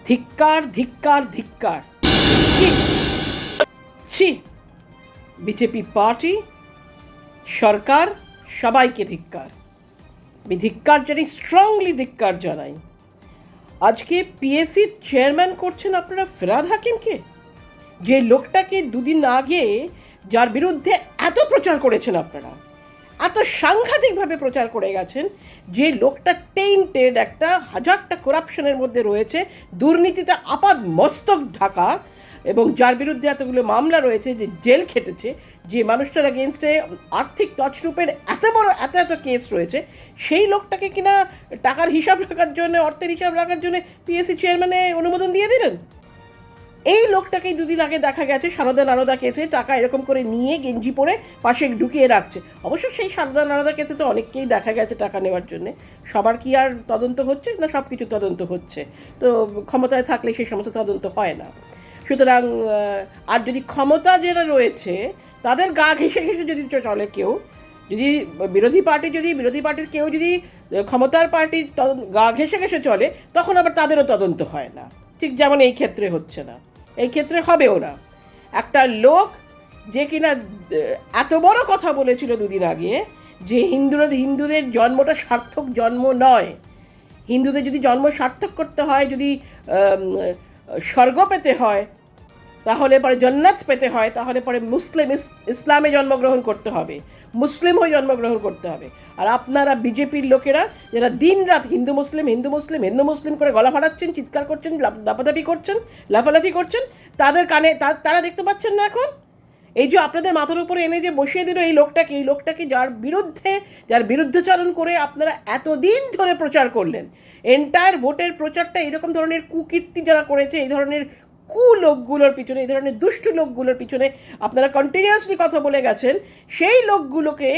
ধিক্কার ধিক্কার ধিক্কার। ছি ছি, বিজেপি পার্টি, সরকার, সবাইকে ধিক্কার। আমি ধিক্কার জানাই, স্ট্রংলি ধিক্কার জানাই। আজকে পিএসসির চেয়ারম্যান করছেন আপনারা ফিরহাদ হাকিমকে, যে লোকটাকে দুদিন আগে যার বিরুদ্ধে এত প্রচার করেছেন আপনারা, এত সাংঘাতিকভাবে প্রচার করে গেছেন, যে লোকটা টেইন্টেড, একটা হাজারটা করাপশনের মধ্যে রয়েছে, দুর্নীতিতে আপাদ মস্তক ঢাকা, এবং যার বিরুদ্ধে এতগুলো মামলা রয়েছে, যে জেল খেটেছে, যে মানুষটার এগেনস্টে আর্থিক তছরূপের এত কেস রয়েছে, সেই লোকটাকে কিনা টাকার হিসাব রাখার জন্য, অর্থের হিসাব রাখার জন্য পিএসসি চেয়ারম্যানে অনুমোদন দিয়ে দিলেন। এই লোকটাকেই দুদিন আগে দেখা গেছে সারদা নারদা কেসে টাকা এরকম করে নিয়ে গেঞ্জি পরে পাশে ঢুকিয়ে রাখছে। অবশ্য সেই সারদা নারদা কেসে তো অনেককেই দেখা গেছে টাকা নেওয়ার জন্যে। সবার কি আর তদন্ত হচ্ছে না? সব কিছু তদন্ত হচ্ছে, তো ক্ষমতায় থাকলে সেই সমস্ত তদন্ত হয় না। সুতরাং আর যদি ক্ষমতা যারা রয়েছে তাদের গা ঘেঁষে ঘেঁষে যদি চলে কেউ, যদি বিরোধী পার্টির কেউ যদি ক্ষমতার পার্টির গা ঘেঁষে ঘেঁষে চলে, তখন আবার তাদেরও তদন্ত হয় না। ঠিক যেমন এই ক্ষেত্রে হচ্ছে না, এই ক্ষেত্রে হবেও না। একটা লোক যে কিনা এত বড় কথা বলেছিল দুদিন আগে, যে হিন্দুদের জন্মটা সার্থক জন্ম নয়, হিন্দুদের যদি জন্ম সার্থক করতে হয়, যদি স্বর্গ পেতে হয়, তাহলে পরে জান্নাত পেতে হয়, তাহলে পরে ইসলামে জন্মগ্রহণ করতে হবে, মুসলিম হয়ে জন্মগ্রহণ করতে হবে। আর আপনারা বিজেপির লোকেরা যারা দিন রাত হিন্দু মুসলিম করে গলা ফাটাচ্ছেন, চিৎকার করছেন, লাফালাফি করছেন, তাদের কানে তারা দেখতে পাচ্ছেন না এখন? এই যে আপনাদের মাথার উপরে এনে যে বসিয়ে দিল এই লোকটাকে যার বিরুদ্ধচারণ করে আপনারা এতদিন ধরে প্রচার করলেন, এন্টায়ার ভোটের প্রচারটা এরকম ধরনের কুকীর্তি যারা করেছে, এই ধরনের লোকগুলোর পিছনে, এই ধরনের দুষ্টু লোকগুলোর পিছনে আপনারা কন্টিনিউয়াসলি কথা বলে গেছেন, সেই লোকগুলোকে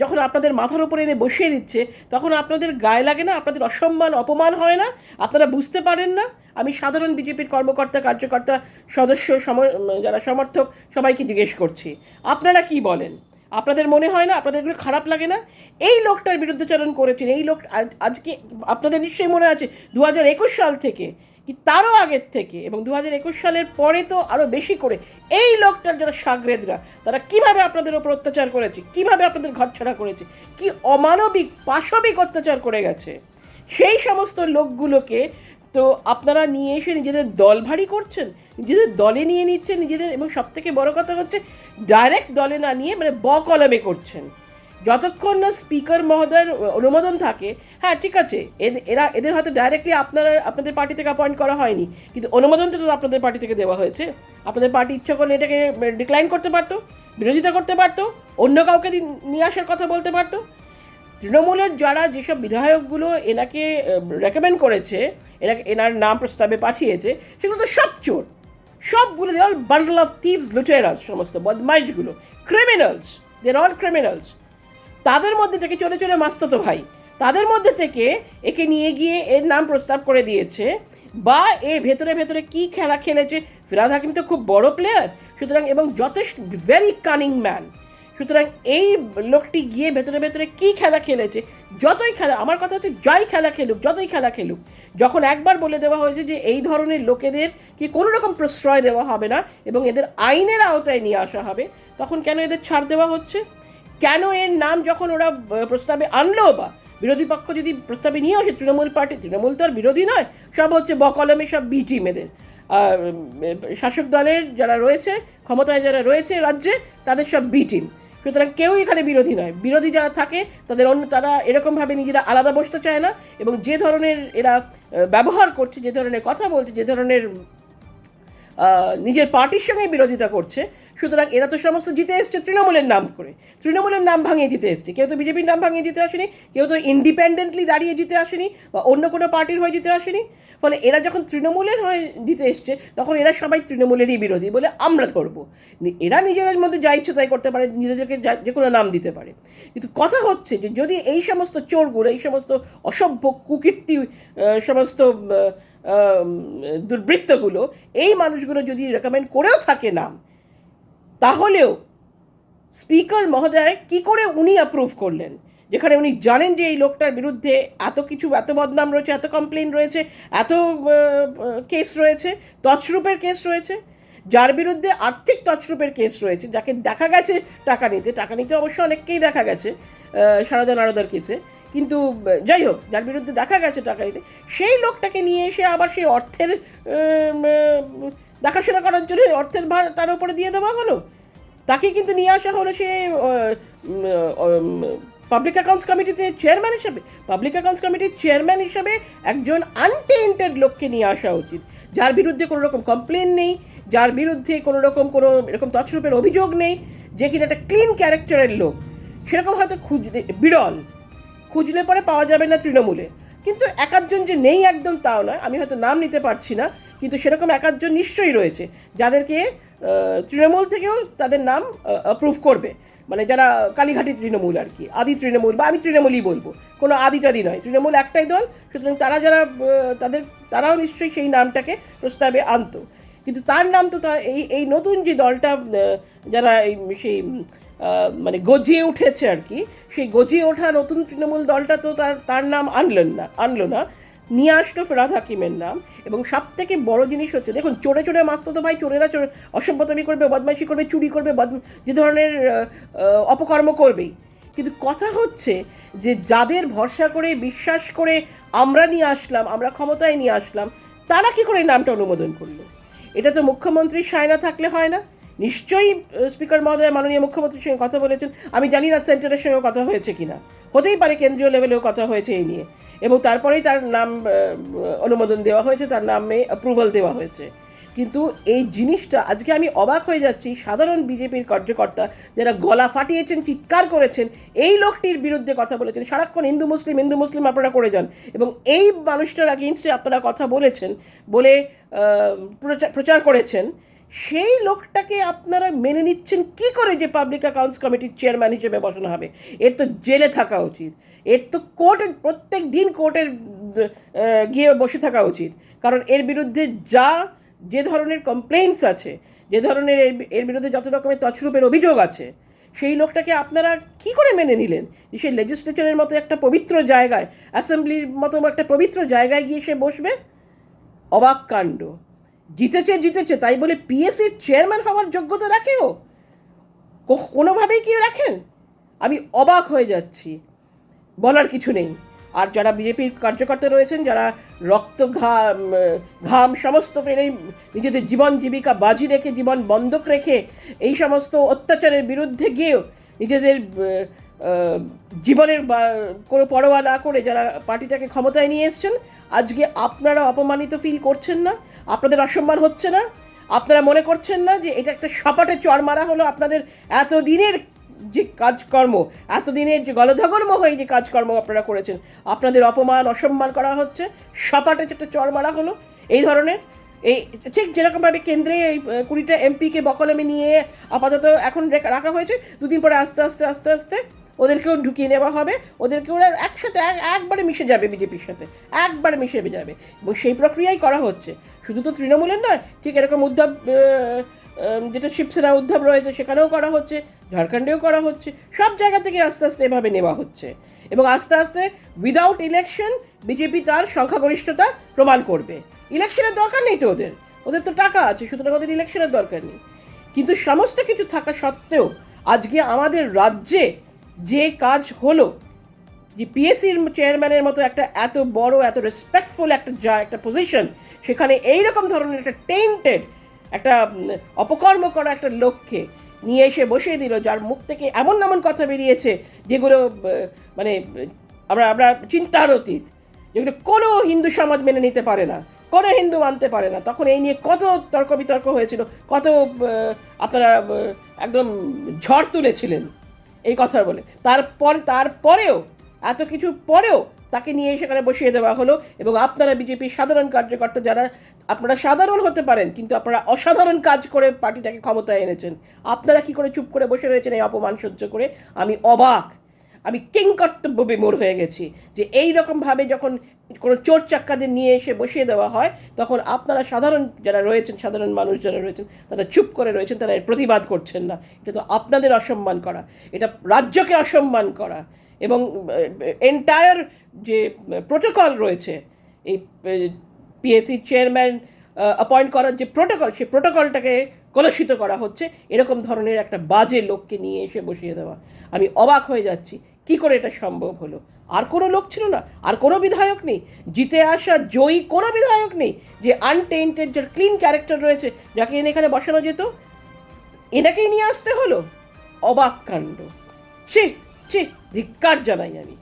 যখন আপনাদের মাথার উপরে এনে বসিয়ে দিচ্ছে, তখন আপনাদের গায়ে লাগে না? আপনাদের অপমান হয় না? আপনারা বুঝতে পারেন না? আমি সাধারণ বিজেপির কর্মকর্তা, কার্যকর্তা, সদস্য, যারা সমর্থক, সবাইকে জিজ্ঞেস করছি, আপনারা কি বলেন? আপনাদের মনে হয় না? আপনাদের এগুলো খারাপ লাগে না? এই লোকটার বিরুদ্ধচারণ করেছেন, এই লোক আজকে আপনাদের নিশ্চয়ই মনে আছে 2021 সাল থেকে কি তারও আগের থেকে, এবং 2021 সালের পরে তো আরও বেশি করে এই লোকটার যারা সাগরেদরা, তারা কিভাবে আপনাদের ওপর অত্যাচার করেছে, কিভাবে আপনাদের ঘরছাড়া করেছে, কি অমানবিক পাশবিক অত্যাচার করে গেছে। সেই সমস্ত লোকগুলোকে তো আপনারা নিয়ে এসে নিজেদের দল ভারী করছেন, নিজেদের দলে নিয়ে নিচ্ছেন নিজেদের, এবং সবথেকে বড় কথা হচ্ছে ডাইরেক্ট দলে না নিয়ে মানে কলমে করছেন। যতক্ষণ না স্পিকার মহোদয়ের অনুমোদন থাকে, হ্যাঁ ঠিক আছে, এদের হয়তো ডাইরেক্টলি আপনাদের পার্টি থেকে অ্যাপয়েন্ট করা হয়নি, কিন্তু অনুমোদন তো আপনাদের পার্টি থেকে দেওয়া হয়েছে। আপনাদের পার্টি ইচ্ছা করলে এটাকে ডিক্লাইন করতে পারতো, বিরোধিতা করতে পারতো, অন্য কাউকে নিয়ে আসার কথা বলতে পারতো। তৃণমূলের যারা যেসব বিধায়কগুলো এনাকে রেকমেন্ড করেছে, এনার নাম প্রস্তাবে পাঠিয়েছে, সেগুলো তো সব চোর, সবগুলো they all bundle of thieves, লুটেরাস, সমস্ত বদমাইশগুলো, criminals, they are all criminals. তাদের মধ্যে থেকে চলে মাস্ততো ভাই, তাদের মধ্যে থেকে একে নিয়ে গিয়ে এর নাম প্রস্তাব করে দিয়েছে, বা এ ভেতরে কি খেলা খেলেছে। ফিরহাদ হাকিম তো খুব বড় প্লেয়ার, সুতরাং, এবং যথেষ্ট ভেরি কানিং ম্যান। সুতরাং এই লোকটি গিয়ে ভেতরে কি খেলা খেলেছে, আমার কথা হচ্ছে যতই খেলা খেলুক, যখন একবার বলে দেওয়া হয়েছে যে এই ধরনের লোকেদের কি কোনো রকম প্রশ্রয় দেওয়া হবে না এবং এদের আইনের আওতায় নিয়ে আসা হবে, তখন কেন এদের ছাড় দেওয়া হচ্ছে? কেন এর নাম যখন ওরা প্রস্তাবে আনলো, বা বিরোধী পক্ষ যদি প্রস্তাবে নিয়ে আসে, তৃণমূল তো আর বিরোধী নয়, সব হচ্ছে বকলমে, সব বি টিম এদের। শাসক দলের যারা রয়েছে, ক্ষমতায় যারা রয়েছে রাজ্যে, তাদের সব বি টিম। সুতরাং কেউই এখানে বিরোধী নয়। বিরোধী যারা থাকে তারা এরকমভাবে নিজেরা আলাদা বসতে চায় না, এবং যে ধরনের এরা ব্যবহার করছে, যে ধরনের কথা বলছে, যে ধরনের নিজের পার্টির সঙ্গে বিরোধিতা করছে, সুতরাং এরা তো সমস্ত জিতে এসছে তৃণমূলের নাম করে, তৃণমূলের নাম ভাঙিয়ে জিতে এসছে। কেউ তো বিজেপির নাম ভাঙিয়ে জিতে আসেনি, কেউ তো ইন্ডিপেন্ডেন্টলি দাঁড়িয়ে জিতে আসেনি, বা অন্য কোনো পার্টির হয়ে জিতে আসেনি। ফলে এরা যখন তৃণমূলের হয়ে জিতে এসছে, তখন এরা সবাই তৃণমূলেরই বিরোধী বলে আমরা ধরবো। এরা নিজেদের মধ্যে যা ইচ্ছে তাই করতে পারে, নিজেদেরকে যে কোনো নাম দিতে পারে। কিন্তু কথা হচ্ছে যে যদি এই সমস্ত চোরগুলো, এই সমস্ত অসভ্য কুকীর্তি, সমস্ত দুর্বৃত্তগুলো, এই মানুষগুলো যদি রেকমেন্ড করেও থাকে নাম, তাহলেও স্পিকার মহোদয় কি করে উনি অ্যাপ্রুভ করলেন যেখানে উনি জানেন যে এই লোকটার বিরুদ্ধে এত কিছু, এত বদনাম রয়েছে, এত কমপ্লেন রয়েছে, এত কেস রয়েছে, তছরূপের কেস রয়েছে, যার বিরুদ্ধে আর্থিক তছরূপের কেস রয়েছে, যাকে দেখা গেছে টাকা নিতে অবশ্য অনেককেই দেখা গেছে সারদা নারদার কেসে, কিন্তু যাই হোক, যার বিরুদ্ধে দেখা গেছে টাকা নিতে, সেই লোকটাকে নিয়ে এসে আবার সেই অর্থের দেখাশোনা করার জন্য অর্থের ভার তার উপরে দিয়ে দেওয়া হলো। তাকে কিন্তু নিয়ে আসা হলো সে পাবলিক অ্যাকাউন্টস কমিটিতে চেয়ারম্যান হিসাবে। পাবলিক অ্যাকাউন্টস কমিটির চেয়ারম্যান হিসাবে একজন আনটেন্টেড লোককে নিয়ে আসা উচিত, যার বিরুদ্ধে কোনো রকম কমপ্লেন নেই, যার বিরুদ্ধে কোনো এরকম তছরূপের অভিযোগ নেই, যে কিনা একটা ক্লিন ক্যারেক্টারের লোক। সেরকম হয়তো বিরল, খুঁজলে পরে পাওয়া যাবে না তৃণমূলে। কিন্তু একাধজন যে নেই একদম তাও নয়, আমি হয়তো নাম নিতে পারছি না, কিন্তু সেরকম একাধজন নিশ্চয়ই রয়েছে যাদেরকে তৃণমূল থেকেও তাদের নাম অ্যাপ্রুভ করবে, মানে যারা কালীঘাটি তৃণমূল আর কি, আদি তৃণমূল, বা আমি তৃণমূলই বলবো, কোনো আদিটাদি নয়, তৃণমূল একটাই দল, সুতরাং যারা তারাও নিশ্চয়ই সেই নামটাকে প্রস্তাবে আনতো। কিন্তু তার নাম তো এই নতুন যে দলটা যারা সেই মানে গজিয়ে উঠেছে আর কি, সেই গজিয়ে ওঠা নতুন তৃণমূল দলটা তো তার নাম আনলো না, নিয়ে আসলো ফেরাদ হাকিমের নাম। এবং সব থেকে বড় জিনিস হচ্ছে, দেখুন, চোরে মাসতো ভাই, চোরেরা অসভ্যতামি করবে, বদমাইশি করবে, চুরি করবে, যে ধরনের অপকর্ম করবেই, কিন্তু কথা হচ্ছে যে যাদের ভরসা করে, বিশ্বাস করে আমরা নিয়ে আসলাম, আমরা ক্ষমতায় নিয়ে আসলাম, তারা কি করে নামটা অনুমোদন করলো? এটা তো মুখ্যমন্ত্রীর সায়না থাকলে হয় না। নিশ্চয়ই স্পিকার মহোদয় মাননীয় মুখ্যমন্ত্রীর সঙ্গে কথা বলেছেন, আমি জানি না সেন্টারের সঙ্গেও কথা হয়েছে কিনা, হতেই পারে কেন্দ্রীয় লেভেলেও কথা হয়েছে এই নিয়ে, এবং তারপরেই তার নাম অনুমোদন দেওয়া হয়েছে, তার নামে অ্যাপ্রুভাল দেওয়া হয়েছে। কিন্তু এই জিনিসটা আজকে আমি অবাক হয়ে যাচ্ছি, সাধারণ বিজেপির কার্যকর্তা যারা গলা ফাটিয়েছেন, চিৎকার করেছেন, এই লোকটির বিরুদ্ধে কথা বলেছেন, সারাক্ষণ হিন্দু মুসলিম আপনারা করে যান, এবং এই মানুষটার আগেইনস্টে আপনারা কথা বলেছেন বলে প্রচার করেছেন, সেই লোকটাকে আপনারা মেনে নিচ্ছেন কি করে যে পাবলিক অ্যাকাউন্টস কমিটির চেয়ারম্যান হিসেবে বসানো হবে? এর তো জেলে থাকা উচিত, এর তো প্রত্যেক দিন কোর্টের গিয়ে বসে থাকা উচিত, কারণ এর বিরুদ্ধে যে ধরনের কমপ্লেইন্টস আছে, যে ধরনের এর বিরুদ্ধে যত রকমের তছরূপের অভিযোগ আছে, সেই লোকটাকে আপনারা কি করে মেনে নিলেন যে সে লেজিসলেচারের মতো একটা পবিত্র জায়গায়, অ্যাসেম্বলির মতো একটা পবিত্র জায়গায় গিয়ে সে বসবে? অবাক কাণ্ড। জিতেছে তাই বলে পিএসসির চেয়ারম্যান হওয়ার যোগ্যতা রাখেও? কোনোভাবেই কি রাখেন? আমি অবাক হয়ে যাচ্ছি, বলার কিছু নেই। আর যারা বিজেপির কার্যকর্তা রয়েছেন, যারা রক্ত ঘাম সমস্ত ফেলে নিজেদের জীবন জীবিকা বাজি রেখে, জীবন বন্ধক রেখে এই সমস্ত অত্যাচারের বিরুদ্ধে গিয়েও নিজেদের জীবনের কোনো পরোয়া না করে যারা পার্টিটাকে ক্ষমতায় নিয়ে এসছেন, আজকে আপনারা অপমানিত ফিল করছেন না? আপনাদের অসম্মান হচ্ছে না? আপনারা মনে করছেন না যে এটা একটা সপাটে চড় মারা হলো আপনাদের এতদিনের যে কাজকর্ম, এতদিনের যে গলধর্ম হয়ে যে কাজকর্ম আপনারা করেছেন, আপনাদের অপমান অসম্মান করা হচ্ছে, সপাটে একটা চড় মারা হলো এই ধরনের? এই ঠিক যেরকমভাবে কেন্দ্রে এই 20টা এমপিকে বকলমে নিয়ে আপাতত এখন রাখা হয়েছে, দুদিন পরে আস্তে আস্তে ওদেরকেও ঢুকিয়ে নেওয়া হবে, ওদেরকেও একসাথে একবারে মিশে যাবে বিজেপির সাথে, একবারে মিশে যাবে, এবং সেই প্রক্রিয়াই করা হচ্ছে। শুধু তো তৃণমূলের নয়, ঠিক এরকম উদ্ধব, যেটা শিবসেনা উদ্ধব রয়েছে সেখানেও করা হচ্ছে, ঝাড়খণ্ডেও করা হচ্ছে, সব জায়গা থেকে আস্তে আস্তে এভাবে নেওয়া হচ্ছে, এবং আস্তে আস্তে উইদাউট ইলেকশন বিজেপি তার সংখ্যাগরিষ্ঠতা প্রমাণ করবে। ইলেকশনের দরকার নেই তো ওদের তো টাকা আছে, সুতরাং ওদের ইলেকশনের দরকার নেই। কিন্তু সমস্ত কিছু থাকা সত্ত্বেও আজকে আমাদের রাজ্যে যে কাজ হলো, যে পিএসসির চেয়ারম্যানের মতো একটা এত বড়, এত রেসপেক্টফুল একটা পজিশন, সেখানে এইরকম ধরনের একটা টেন্টেড, একটা অপকর্ম করা একটা লোককে নিয়ে এসে বসিয়ে দিল, যার মুখ থেকে এমন কথা বেরিয়েছে যেগুলো মানে আমরা চিন্তার অতীত, যেগুলো কোনো হিন্দু সমাজ মেনে নিতে পারে না, কোনো হিন্দু মানতে পারে না। তখন এই নিয়ে কত তর্ক বিতর্ক হয়েছিল, কত আপনারা একদম ঝড় তুলেছিলেন এই কথা বলে। তারপরেও এত কিছু পরেও তাকে নিয়ে সেখানে বসিয়ে দেওয়া হলো, এবং আপনারা বিজেপির সাধারণ কার্যকর্তা যারা, আপনারা সাধারণ হতে পারেন, কিন্তু আপনারা অসাধারণ কাজ করে পার্টিটাকে ক্ষমতায় এনেছেন, আপনারা কি করে চুপ করে বসে রয়েছেন এই অপমান সহ্য করে? আমি অবাক, আমি কিংকর্তব্য বিমূঢ় হয়ে গেছি যে এই রকমভাবে যখন কোনো চোর চাক্কাদের নিয়ে এসে বসিয়ে দেওয়া হয়, তখন আপনারা সাধারণ যারা রয়েছেন, সাধারণ মানুষ যারা রয়েছেন, তারা চুপ করে রয়েছেন, তারা এর প্রতিবাদ করছেন না। এটা তো আপনাদের অসম্মান করা, এটা রাজ্যকে অসম্মান করা, এবং এন্টায়ার যে প্রোটোকল রয়েছে এই পিএসসি চেয়ারম্যান অ্যাপয়েন্ট করার যে প্রোটোকল, সেই প্রোটোকলটাকে কলুষিত করা হচ্ছে এরকম ধরনের একটা বাজে লোককে নিয়ে এসে বসিয়ে দেওয়া। আমি অবাক হয়ে যাচ্ছি কি করে এটা সম্ভব হলো। আর কোনো লোক ছিল না, আর কোনো বিধায়ক নেই, জিতে আসা জয়ী কোনো বিধায়ক নেই যে আনটেন্টেড, যার ক্লিন ক্যারেক্টার রয়েছে, যাকে এনে এখানে বসানো যেত, এনাকেই নিয়ে আসতে হলো। অবাক কাণ্ড। ছি ছি, ধিক্কার জানাই আমি।